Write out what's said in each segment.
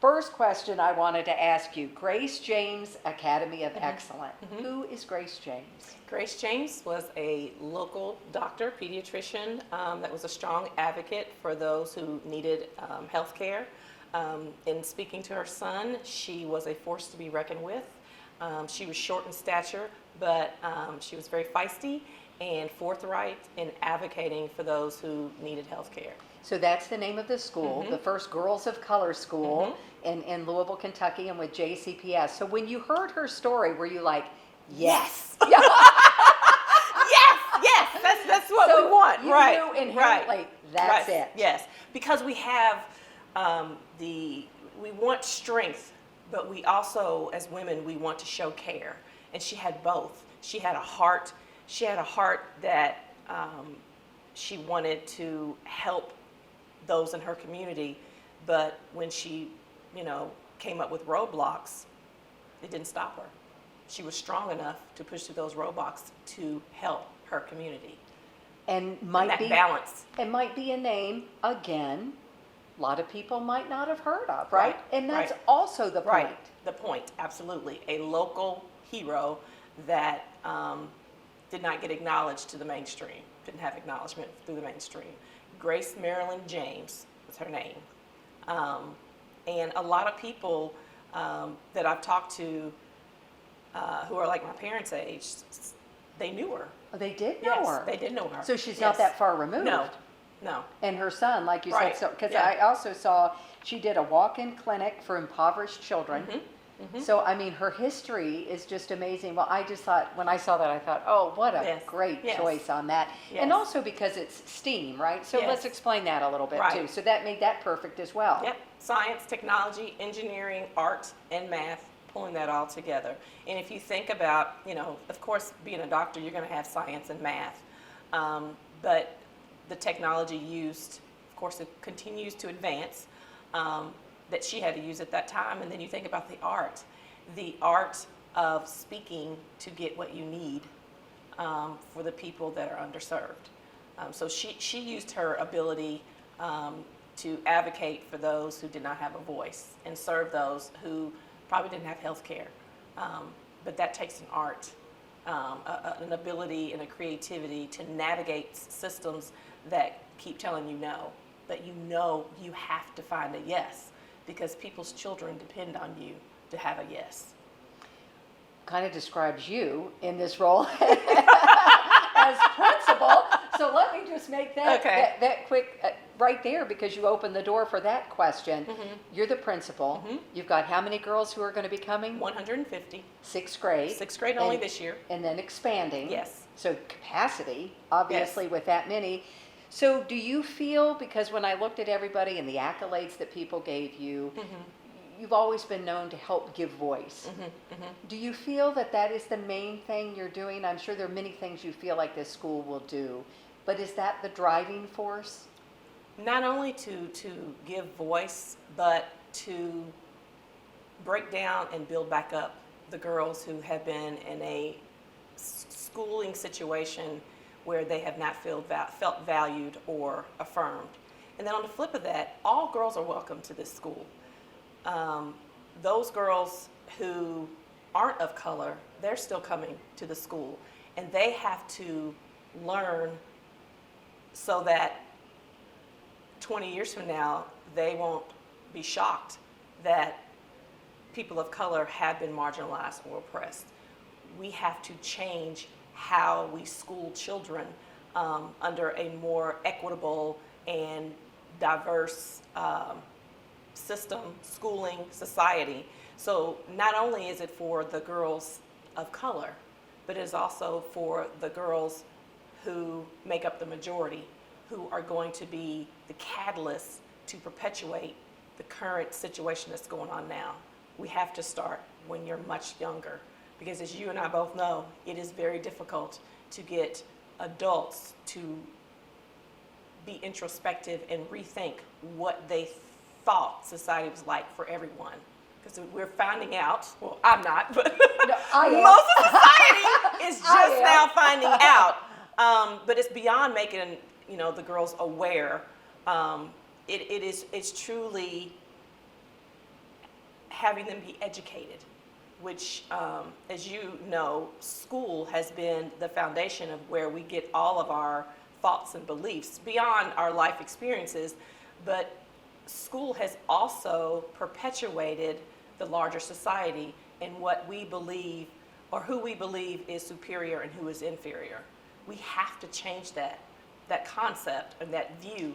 First question I wanted to ask you, Grace James Academy of Excellence. Who is Grace James? Grace James was a local doctor, pediatrician, that was a strong advocate for those who needed health care. In speaking to her son, she was a force to be reckoned with. She was short in stature, but she was very feisty and forthright in advocating for those who needed health care. So that's the name of the school, the first Girls of Color school in Louisville, Kentucky, and with JCPS. So when you heard her story, were you like, yes? Yes, that's what we want. You right. knew inherently that's it. Yes, because we have we want strength, but we also, as women, we want to show care. And she had both. She had a heart. She had a heart that she wanted to help those in her community, but when she, came up with roadblocks, it didn't stop her. She was strong enough to push through those roadblocks to help her community. And that balance. It might be a name, again, a lot of people might not have heard of, right? And that's also the point. Right, the point, absolutely. A local hero that did not get acknowledged to the mainstream, didn't have acknowledgement through the mainstream. Grace Marilyn James was her name. And a lot of people that I've talked to who are like my parents' age, they knew her. Oh, they did know her? Yes, they did know her. So she's not that far removed? No. And her son, like you Right. said, because Yeah. I also saw she did a walk-in clinic for impoverished children. So, I mean, her history is just amazing. Well, I just thought, when I saw that, I thought, oh, what a great choice on that. And also because it's STEAM, right? So let's explain that a little bit, too. So that made that perfect as well. Yep, science, technology, engineering, art, and math, pulling that all together. And if you think about, of course, being a doctor, you're going to have science and math. But the technology used, of course, it continues to advance, that she had to use at that time. And then you think about the art of speaking to get what you need for the people that are underserved. So she used her ability to advocate for those who did not have a voice and serve those who probably didn't have health care. But that takes an art, an ability and a creativity to navigate systems that keep telling you no, but you have to find a yes, because people's children depend on you to have a yes. Kind of describes you in this role as principal. So let me just make that quick right there, because you opened the door for that question. You're the principal. You've got how many girls who are going to be coming? 150. Sixth grade. Sixth grade only this year. And then expanding. Yes. So capacity, obviously, with that many. So do you feel, because when I looked at everybody and the accolades that people gave you, you've always been known to help give voice. Do you feel that that is the main thing you're doing? I'm sure there are many things you feel like this school will do, but is that the driving force? Not only to give voice, but to break down and build back up the girls who have been in a schooling situation where they have not felt valued or affirmed. And then on the flip of that, all girls are welcome to this school. Those girls who aren't of color, they're still coming to the school. And they have to learn so that 20 years from now, they won't be shocked that people of color have been marginalized or oppressed. We have to change how we school children under a more equitable and diverse system, schooling, society. So not only is it for the girls of color, but it is also for the girls who make up the majority, who are going to be the catalyst to perpetuate the current situation that's going on now. We have to start when you're much younger, because as you and I both know, it is very difficult to get adults to be introspective and rethink what they thought society was like for everyone. Because we're finding out, well, I'm not, but most of society is just now finding out. But it's beyond making the girls aware. It's truly having them be educated, which, as you know, school has been the foundation of where we get all of our thoughts and beliefs beyond our life experiences, but school has also perpetuated the larger society and what we believe or who we believe is superior and who is inferior. We have to change that concept and that view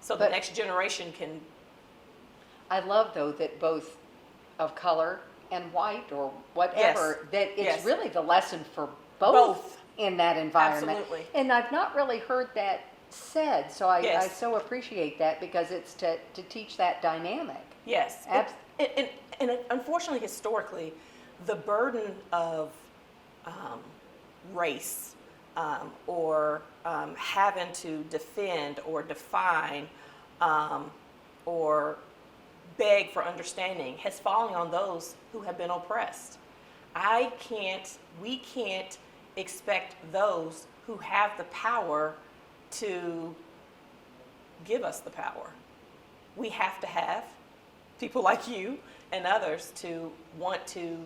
so the But- next generation can. I love, though, that both of color and white or whatever, that it's Yes. really the lesson for both, Both. in that environment. Absolutely. And I've not really heard that said, so I Yes. so appreciate that, because it's to teach that dynamic. Yes. Abs- And unfortunately, historically, the burden of race or having to defend or define or beg for understanding has fallen on those who have been oppressed. We can't expect those who have the power to give us the power. We have to have people like you and others to want to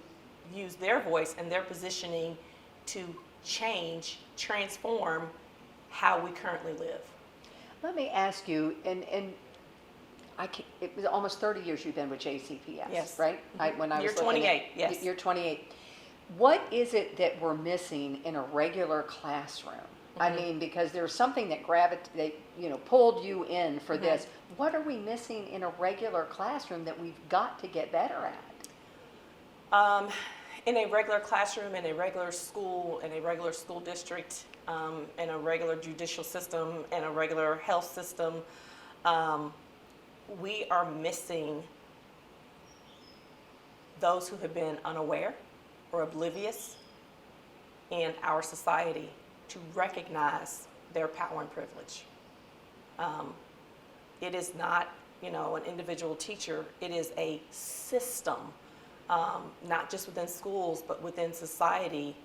use their voice and their positioning to change, transform how we currently live. Let me ask you, and it was almost 30 years you've been with JCPS, Yes. right? When I was You're looking 28, yes. You're 28. What is it that we're missing in a regular classroom? I mean, because there's something that pulled you in for this. What are we missing in a regular classroom that we've got to get better at? In a regular classroom, in a regular school, in a regular school district, in a regular judicial system, in a regular health system, we are missing those who have been unaware or oblivious in our society to recognize their power and privilege. It is not, an individual teacher. It is a system, not just within schools, but within society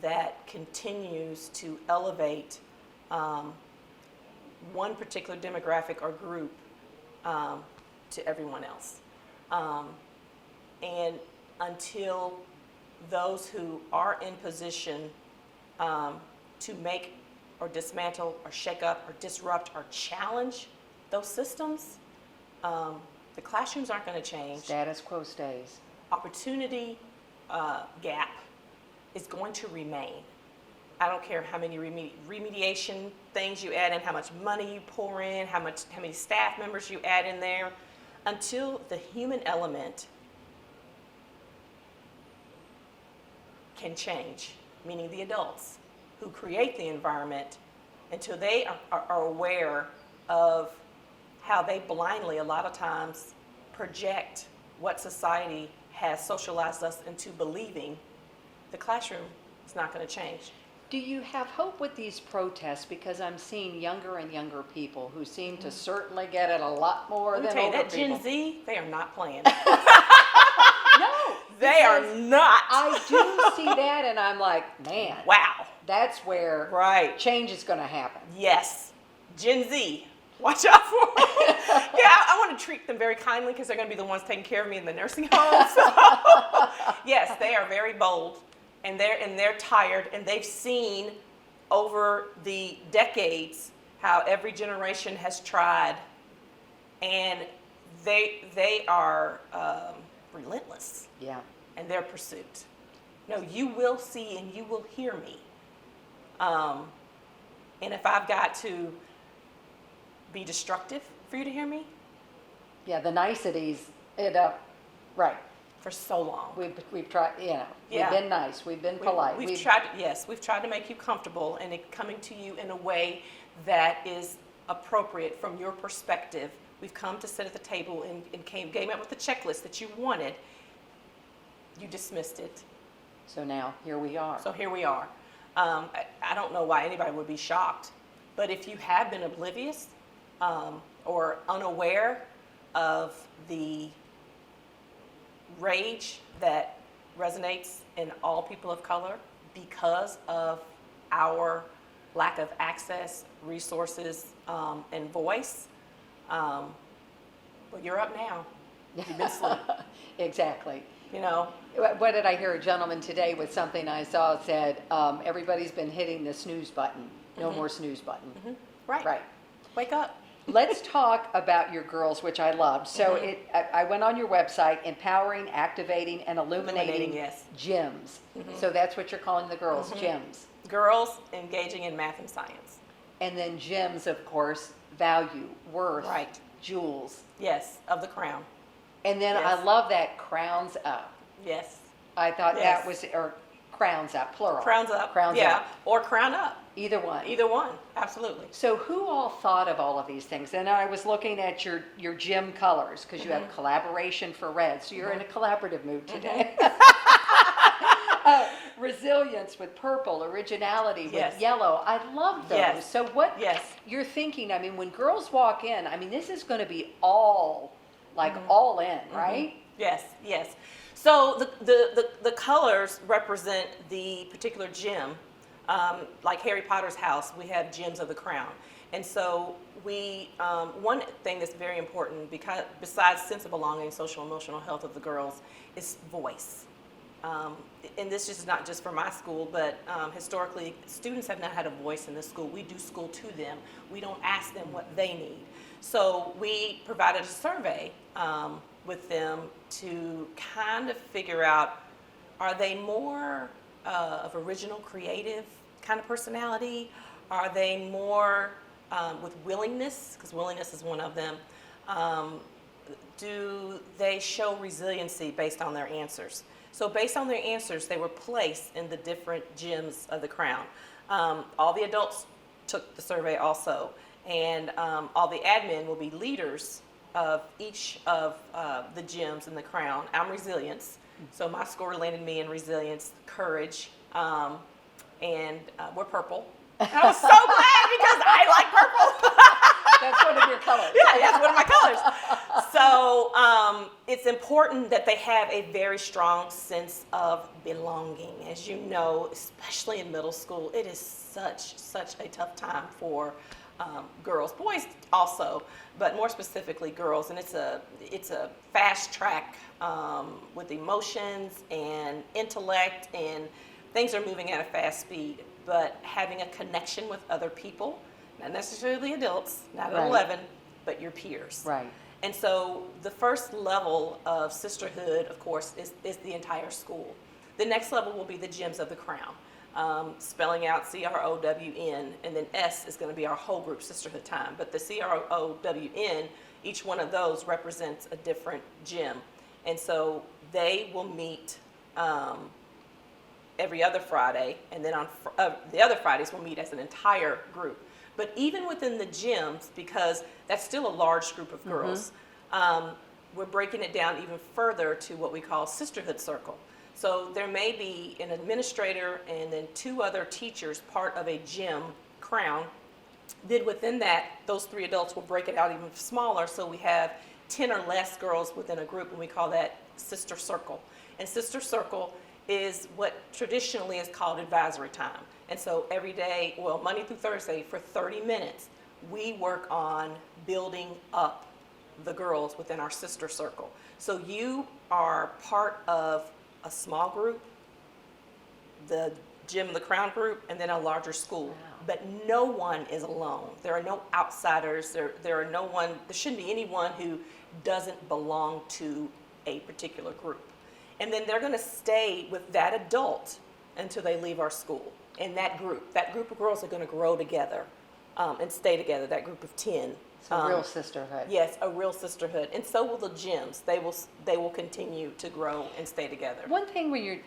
that continues to elevate one particular demographic or group to everyone else. And until those who are in position to make or dismantle or shake up or disrupt or challenge those systems, the classrooms aren't going to change. Status quo stays. Opportunity gap is going to remain. I don't care how many remediation things you add in, how much money you pour in, how many staff members you add in there, until the human element can change, meaning the adults who create the environment, until they are aware of how they blindly, a lot of times, project what society has socialized us into believing, the classroom is not going to change. Do you have hope with these protests? Because I'm seeing younger and younger people who seem to certainly get it a lot more Let me than tell you, older that people. Gen Z, they are not playing. No, They are because not. I do see that, and I'm like, man, Wow. that's where Right. change is going to happen. Yes. Gen Z. Watch out for them. Yeah, I want to treat them very kindly because they're going to be the ones taking care of me in the nursing home. So, yes, they are very bold, and they're tired, and they've seen over the decades how every generation has tried, and they are relentless Yeah. in their pursuit. No, you will see and you will hear me. And if I've got to be destructive for you to hear me, Yeah, the niceties, right. for so long. We've tried, Yeah. we've been nice, we've been polite. We've tried to make you comfortable and it coming to you in a way that is appropriate from your perspective. We've come to sit at the table and came up with the checklist that you wanted. You dismissed it. So now, here we are. So here we are. I don't know why anybody would be shocked, but if you have been oblivious or unaware of the rage that resonates in all people of color because of our lack of access, resources, and voice, well, you're up now. you've been asleep. Exactly. You know, What did I hear a gentleman today with something I saw said, everybody's been hitting the snooze button. No more snooze button. right. Right. Wake up. Let's talk about your girls, which I love. So I went on your website, empowering, activating, and illuminating Yes. gyms. So that's what you're calling the girls, gyms. Girls engaging in math and science. And then gyms, of course, value, worth, Right. jewels. Yes, of the crown. And then Yes. I love that crowns up. Yes. I thought Yes. that was, or crowns up, plural. Crowns up. Crowns yeah. up. Or crown up. Either one. Either one. Absolutely. So who all thought of all of these things? And I was looking at your gym colors because you have collaboration for red. So you're in a collaborative mood today. Resilience with purple, originality with Yes. yellow. I love those. Yes. So what Yes. you're thinking, I mean, when girls walk in, I mean, this is going to be all, like all in, right? Yes, yes. So the colors represent the particular gym. Like Harry Potter's house, we have gems of the crown. And so we, one thing that's very important, because besides sense of belonging, social emotional health of the girls, is voice. And this is not just for my school, but historically, students have not had a voice in the school. We do school to them. We don't ask them what they need. So we provided a survey with them to kind of figure out, are they more of original, creative kind of personality? Are they more with willingness? Because willingness is one of them. Do they show resiliency based on their answers? So based on their answers, they were placed in the different gyms of the crown. All the adults took the survey also, and all the admin will be leaders of each of the gyms in the crown. I'm resilience, so my score landed me in resilience, courage, and we're purple. And I was so glad because I like purple. That's one of your colors. Yeah, that's one of my colors. So it's important that they have a very strong sense of belonging. As you know, especially in middle school, it is such a tough time for girls, boys also, but more specifically girls. And it's a fast track with emotions and intellect, and things are moving at a fast speed. But having a connection with other people, not necessarily adults, not at Right. 11, but your peers. Right. And so the first level of sisterhood, of course, is the entire school. The next level will be the gyms of the crown, spelling out CROWN, and then S is going to be our whole group sisterhood time. But the CROWN, each one of those represents a different gym. And so they will meet every other Friday, and then on the other Fridays we'll meet as an entire group. But even within the gyms, because that's still a large group of girls, we're breaking it down even further to what we call sisterhood circle. So there may be an administrator and then 2 other teachers part of a gym crown. Then within that, those 3 adults will break it out even smaller, so we have 10 or less girls within a group, and we call that sister circle. And sister circle is what traditionally is called advisory time. And so every day, well, Monday through Thursday, for 30 minutes, we work on building up the girls within our sister circle. So you are part of a small group, the Gym of the Crown group, and then a larger school. Wow. But no one is alone. There are no outsiders. There shouldn't be anyone who doesn't belong to a particular group. And then they're going to stay with that adult until they leave our school. And that group of girls are going to grow together and stay together, that group of 10. It's a real sisterhood. Yes, a real sisterhood. And so will the gyms. They will continue to grow and stay together. One thing when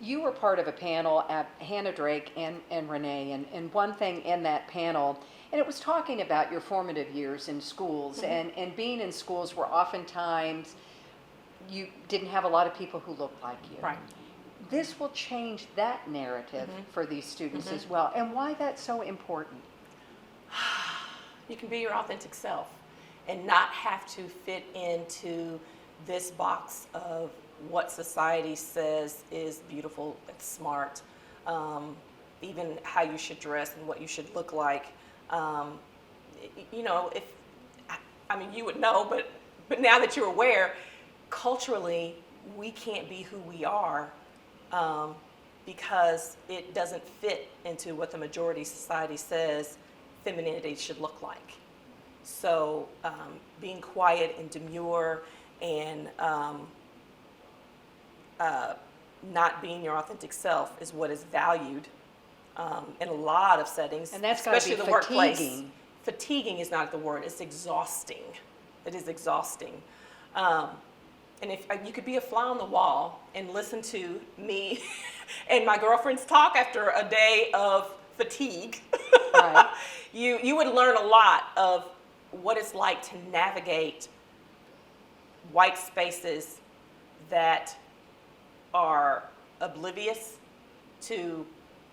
you were part of a panel at Hannah Drake and Renee, and one thing in that panel, and it was talking about your formative years in schools, and being in schools where oftentimes you didn't have a lot of people who looked like you. Right. This will change that narrative for these students as well, and why that's so important. You can be your authentic self and not have to fit into this box of what society says is beautiful, that's smart, even how you should dress and what you should look like. You know, you would know, but now that you're aware, culturally, we can't be who we are because it doesn't fit into what the majority society says femininity should look like. So being quiet and demure and not being your authentic self is what is valued in a lot of settings, And that's gotta especially be the workplace. fatiguing. Fatiguing is not the word; it's exhausting. It is exhausting. And if you could be a fly on the wall and listen to me and my girlfriends talk after a day of fatigue, Right. you would learn a lot of what it's like to navigate white spaces that are oblivious to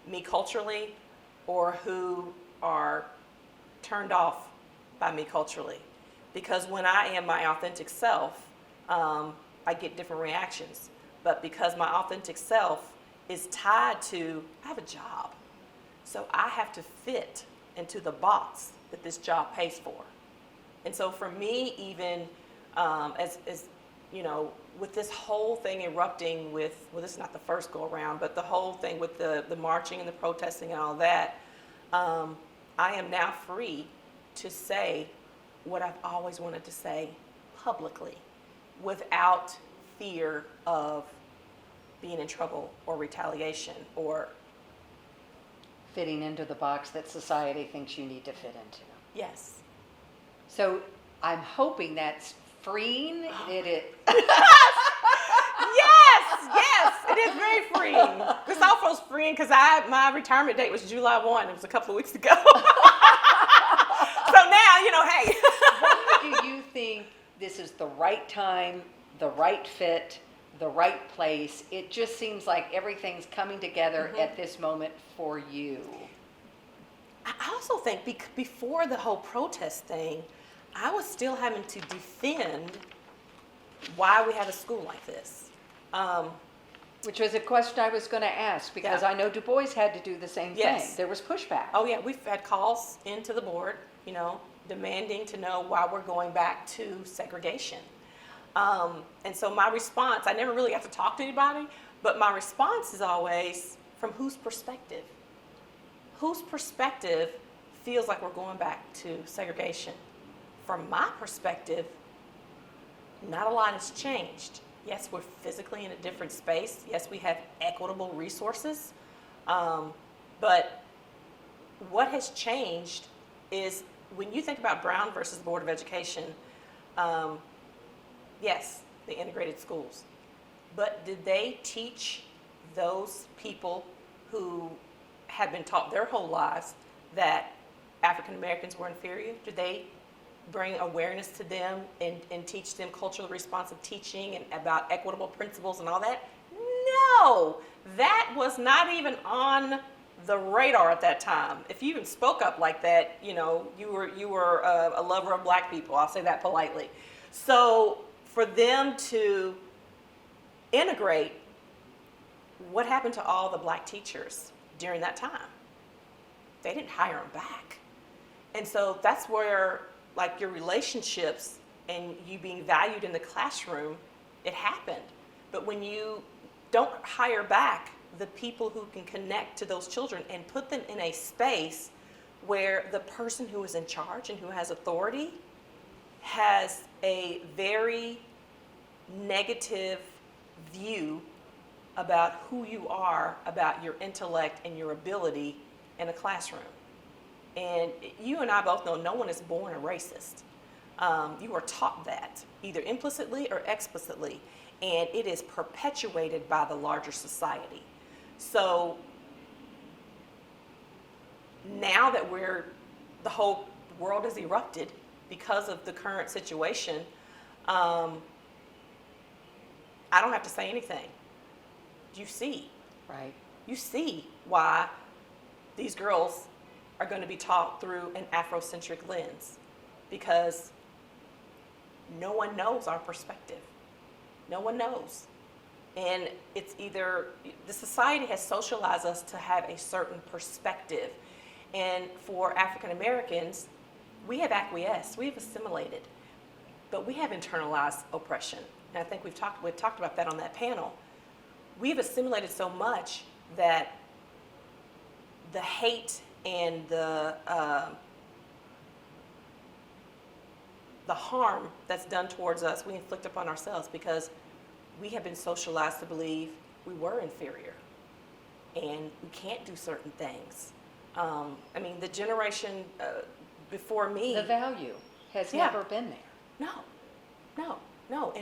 me culturally or who are turned off by me culturally. Because when I am my authentic self, I get different reactions. But because my authentic self is tied to, I have a job. So I have to fit into the box that this job pays for. And so for me, even as you know, with this whole thing erupting with, well, this is not the first go around, but the whole thing with the marching and the protesting and all that, I am now free to say what I've always wanted to say publicly without fear of being in trouble or retaliation or Fitting into the box that society thinks you need to fit into. yes. So I'm hoping that's freeing. It Yes, it is very freeing. This also feels freeing because my retirement date was July 1. It was a couple of weeks ago. So now, hey. Do you think this is the right time, the right fit, the right place? It just seems like everything's coming together at this moment for you. I also think before the whole protest thing, I was still having to defend why we had a school like this. Which was a question I was going to ask because Yeah. I know Du Bois had to do the same Yes. thing. There was pushback. Oh yeah, we've had calls into the board, demanding to know why we're going back to segregation. And so my response, I never really got to talk to anybody, but my response is always from whose perspective? Whose perspective feels like we're going back to segregation? From my perspective, not a lot has changed. Yes, we're physically in a different space. Yes, we have equitable resources. But what has changed is when you think about Brown versus Board of Education, yes, the integrated schools. But did they teach those people who had been taught their whole lives that African Americans were inferior? Did they bring awareness to them and teach them culturally responsive teaching and about equitable principles and all that? No, that was not even on the radar at that time. If you even spoke up like that, you were a lover of black people. I'll say that politely. So for them to integrate, what happened to all the black teachers during that time? They didn't hire them back. And so that's where, like, your relationships and you being valued in the classroom, it happened. But when you don't hire back the people who can connect to those children and put them in a space where the person who is in charge and who has authority has a very negative view about who you are, about your intellect and your ability in a classroom. And you and I both know no one is born a racist. You are taught that, either implicitly or explicitly, and it is perpetuated by the larger society. So now that the whole world has erupted because of the current situation, I don't have to say anything. You see. Right. You see why these girls are going to be taught through an Afrocentric lens, because no one knows our perspective. No one knows. And it's either, the society has socialized us to have a certain perspective. And for African Americans, we have acquiesced, we have assimilated. but we have internalized oppression. And I think we talked about that on that panel. We've assimilated so much that the hate and the harm that's done towards us, we inflict upon ourselves because we have been socialized to believe we were inferior and we can't do certain things. I mean, the generation before me, The value has Yeah. never been there. no,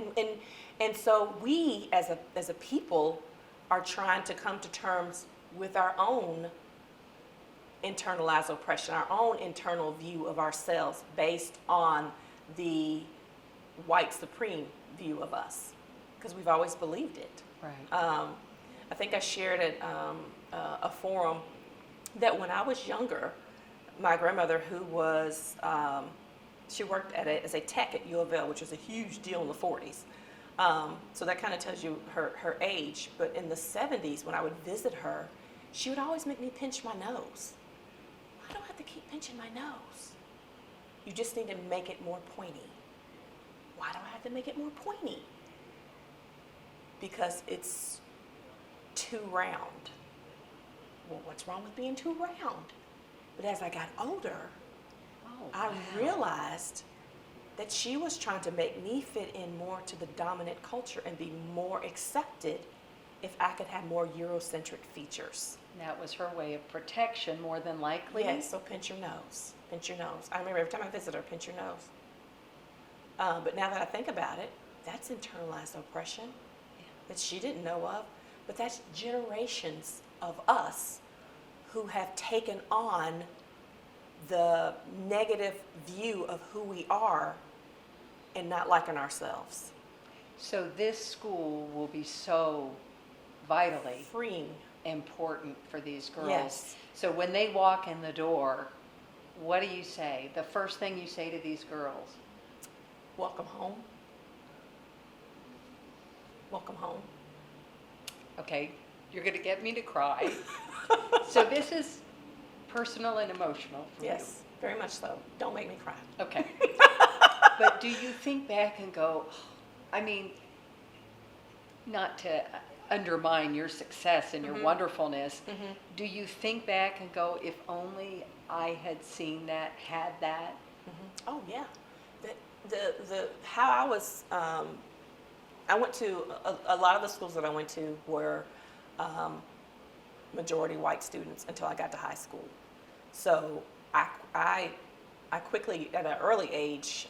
and so we as a people are trying to come to terms with our own internalized oppression, our own internal view of ourselves based on the white supreme view of us, because we've always believed it. Right. I think I shared at a forum that when I was younger, my grandmother, who was, she worked as a tech at U of L, which was a huge deal in the 40s. So that kind of tells you her age. But in the 70s, when I would visit her, she would always make me pinch my nose. Why do I have to keep pinching my nose? You just need to make it more pointy. Why do I have to make it more pointy? Because it's too round. Well, what's wrong with being too round? But as I got older, Oh, I wow. realized that she was trying to make me fit in more to the dominant culture and be more accepted if I could have more Eurocentric features. That was her way of protection, more than likely. Yes, so pinch your nose. Pinch your nose. I remember every time I visit her, pinch your nose. But now that I think about it, that's internalized oppression that she didn't know of. But that's generations of us who have taken on the negative view of who we are and not liking ourselves. So this school will be so vitally Freeing. important for these girls. Yes. So when they walk in the door, what do you say? The first thing you say to these girls? Welcome home. Welcome home. Okay, you're going to get me to cry. So this is personal and emotional for Yes, very much so. Don't make me cry. you. Okay. But do you think back and go, I mean, not to undermine your success and your wonderfulness, do you think back and go, if only I had seen that, had that? Oh yeah, the how I was. I went to a lot of the schools that I went to were majority white students until I got to high school. So I quickly, at an early age,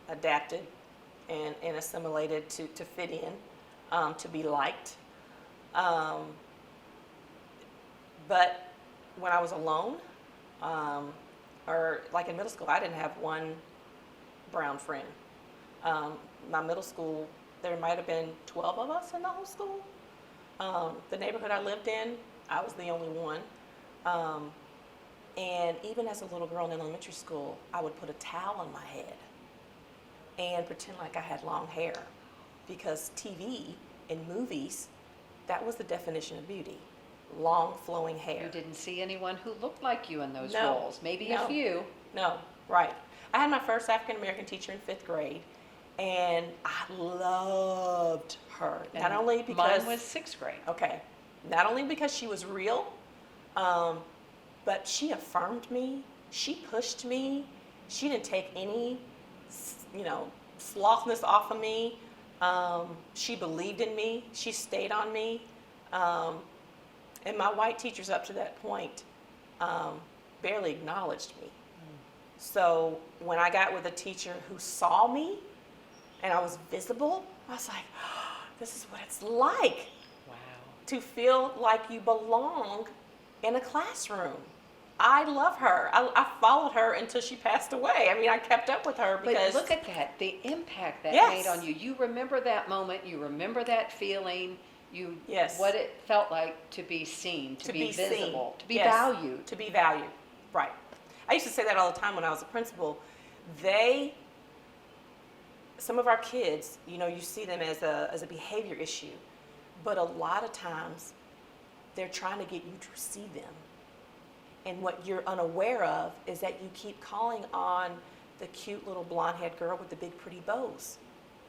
adapted and assimilated to fit in, to be liked. But when I was alone, or like in middle school, I didn't have one brown friend. My middle school, there might have been 12 of us in the whole school. The neighborhood I lived in, I was the only one. And even as a little girl in elementary school, I would put a towel on my head and pretend like I had long hair, because TV and movies, that was the definition of beauty. Long flowing hair. You didn't see anyone who looked like you in those No, roles. Maybe no. a few. No, right. I had my first African American teacher in 5th grade, and I loved her. Not And only because mine was 6th grade. okay, not only because she was real, but she affirmed me. She pushed me. She didn't take any, slothness off of me. She believed in me. She stayed on me. And my white teachers up to that point barely acknowledged me. So when I got with a teacher who saw me and I was visible, I was like, oh, this is what it's like Wow. to feel like you belong in a classroom. I love her. I followed her until she passed away. I mean, I kept up with her because... But look at that, the impact that Yes. made on you. You remember that moment, you remember that feeling, Yes. what it felt like to be seen, to be visible, seen. to be Yes. valued. To be valued, right. I used to say that all the time when I was a principal. Some of our kids, you see them as a behavior issue, but a lot of times they're trying to get you to see them. And what you're unaware of is that you keep calling on the cute little blonde-haired girl with the big pretty bows,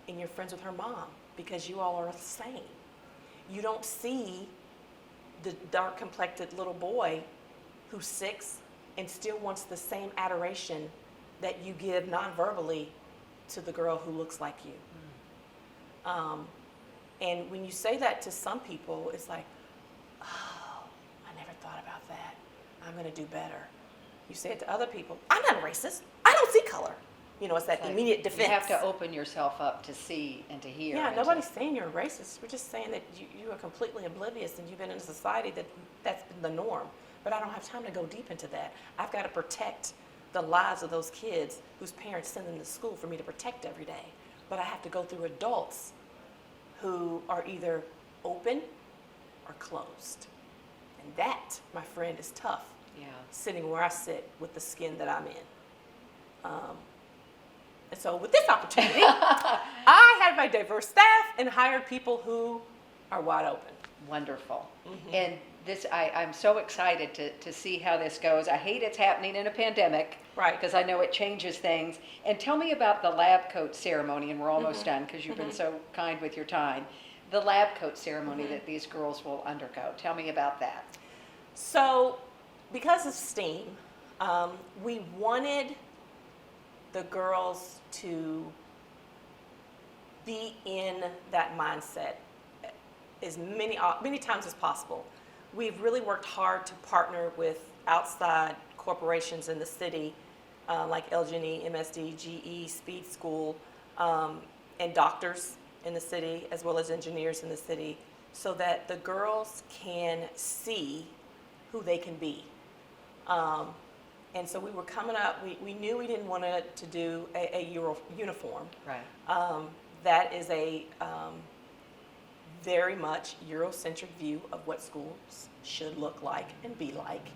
and you're friends with her mom because you all are the same. You don't see the dark-complected little boy who's 6 and still wants the same adoration that you give non-verbally to the girl who looks like you. And when you say that to some people, it's like, oh, I never thought about that. I'm going to do better. You say it to other people, I'm not a racist. I don't see color. You know, it's that immediate defense. You have to open yourself up to see and to hear. Yeah, nobody's saying you're a racist. We're just saying that you are completely oblivious and you've been in a society that's been the norm. But I don't have time to go deep into that. I've got to protect the lives of those kids whose parents send them to school for me to protect every day. But I have to go through adults who are either open or closed. And that, my friend, is tough. Yeah. Sitting where I sit with the skin that I'm in. And so with this opportunity, I had my diverse staff and hired people who are wide open. Wonderful. And this, I'm so excited to see how this goes. I hate it's happening in a pandemic. Right. Because I know it changes things. And tell me about the lab coat ceremony, and we're almost done because you've been so kind with your time. The lab coat ceremony that these girls will undergo. Tell me about that. So, because of STEAM, we wanted the girls to be in that mindset as many times as possible. We've really worked hard to partner with outside corporations in the city, like LG&E, MSD, GE, Speed School, and doctors in the city, as well as engineers in the city, so that the girls can see who they can be. And so we were coming up, we knew we didn't want to do a uniform. Right. That is a very much Eurocentric view of what schools should look like and be like.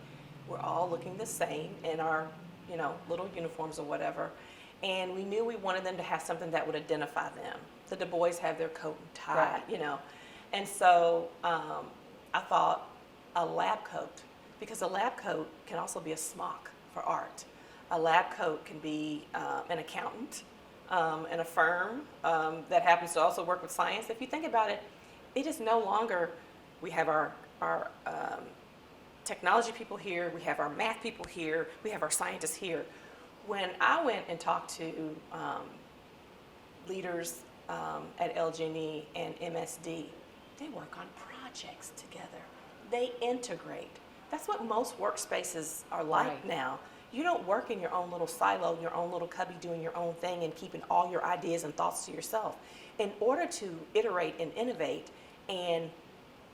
We're all looking the same in our, little uniforms or whatever. And we knew we wanted them to have something that would identify them. The Du Bois have their coat and tie, Right. And so I thought a lab coat, because a lab coat can also be a smock for art. A lab coat can be an accountant in a firm that happens to also work with science. If you think about it, it is no longer, we have our technology people here, we have our math people here, we have our scientists here. When I went and talked to leaders at LG&E and MSD, they work on projects together. They integrate. That's what most workspaces are like Right. now. You don't work in your own little silo, your own little cubby, doing your own thing and keeping all your ideas and thoughts to yourself. In order to iterate and innovate and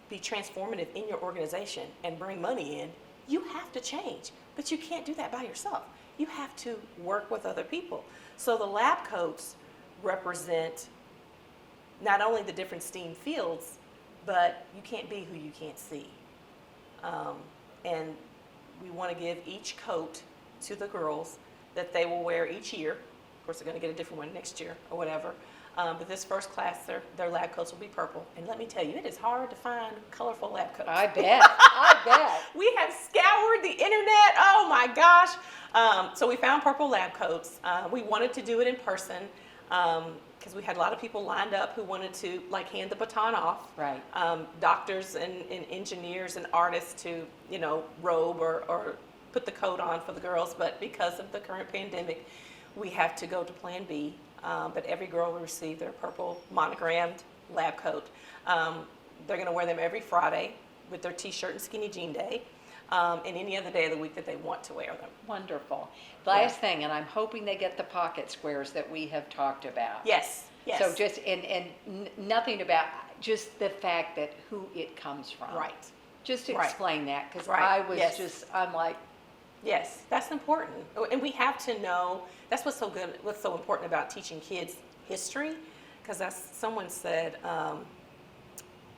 be transformative in your organization and bring money in, you have to change. But you can't do that by yourself. You have to work with other people. So the lab coats represent not only the different STEAM fields, but you can't be who you can't see. And we want to give each coat to the girls that they will wear each year. Of course, they're going to get a different one next year or whatever. But this first class, their lab coats will be purple. And let me tell you, it is hard to find colorful lab coats. I bet. I bet. We have scoured the internet. Oh my gosh. So we found purple lab coats. We wanted to do it in person because we had a lot of people lined up who wanted to hand the baton off. Right. Doctors and engineers and artists to, robe or put the coat on for the girls. But because of the current pandemic, we have to go to Plan B. But every girl will receive their purple monogrammed lab coat. They're going to wear them every Friday with their t-shirt and skinny jean day, and any other day of the week that they want to wear them. Wonderful. Last thing, and I'm hoping they get the pocket squares that we have talked about. Yes. So just, and nothing about, just the fact that who it comes from. Right. Just Right. explain that, because Right. I was Yes. I'm like, Yes, that's important. And we have to know, that's what's so good, what's so important about teaching kids history, because as someone said,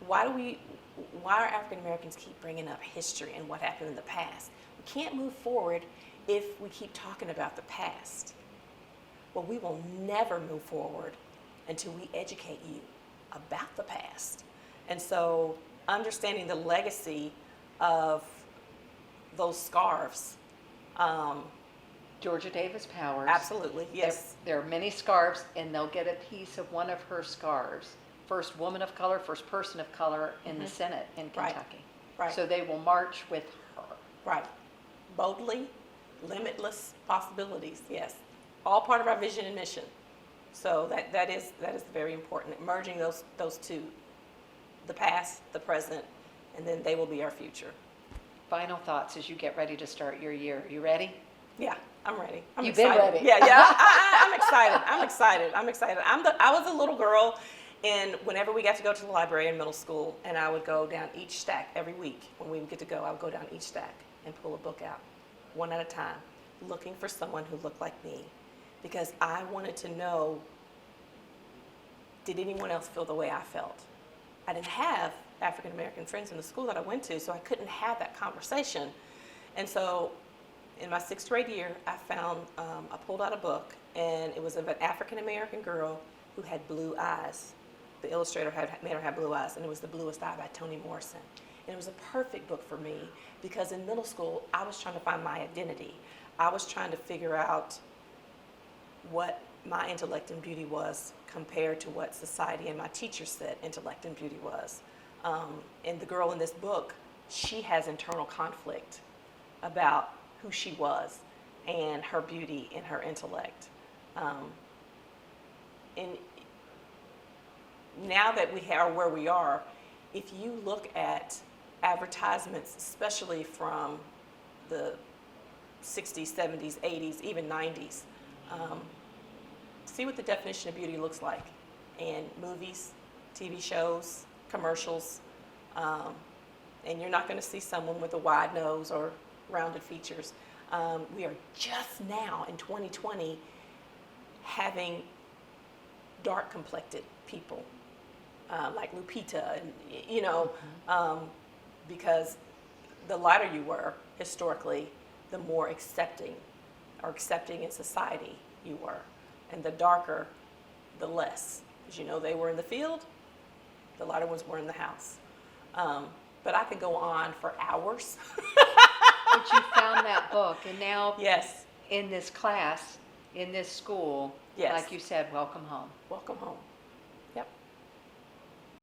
why are African Americans keep bringing up history and what happened in the past? We can't move forward if we keep talking about the past. Well, we will never move forward until we educate you about the past. And so understanding the legacy of those scarves Georgia Davis Powers. Absolutely, yes. There are many scarves, and they'll get a piece of one of her scarves. First woman of color, first person of color in the Senate in Right. Kentucky. Right. So they will march with her. Right. Boldly, limitless possibilities, yes. All part of our vision and mission. So that is very important. Merging those two, the past, the present, and then they will be our future. Final thoughts as you get ready to start your year. You ready? Yeah, I'm ready. I'm You've excited. been ready. Yeah, I'm excited. I'm excited. I'm excited. I was a little girl, and whenever we got to go to the library in middle school, and I would go down each stack every week. When we would get to go, I would go down each stack and pull a book out, one at a time, looking for someone who looked like me, because I wanted to know, did anyone else feel the way I felt? I didn't have African American friends in the school that I went to, so I couldn't have that conversation. And so in my 6th grade year, I pulled out a book, and it was of an African American girl who had blue eyes. The illustrator had made her have blue eyes, and it was The Bluest Eye by Toni Morrison. And it was a perfect book for me, because in middle school, I was trying to find my identity. I was trying to figure out what my intellect and beauty was compared to what society and my teachers said intellect and beauty was. And the girl in this book, she has internal conflict about who she was and her beauty and her intellect. And now that we are where we are, if you look at advertisements, especially from the 60s, 70s, 80s, even 90s, see what the definition of beauty looks like in movies, TV shows, commercials, and you're not going to see someone with a wide nose or rounded features. We are just now in 2020 having dark complected people like Lupita, and because the lighter you were historically, the more accepting in society you were, and the darker, the less. Because they were in the field, the lighter ones were in the house. But I could go on for hours. But you found that book, and now Yes. in this class, in this school, Yes. like you said, welcome home. Welcome home.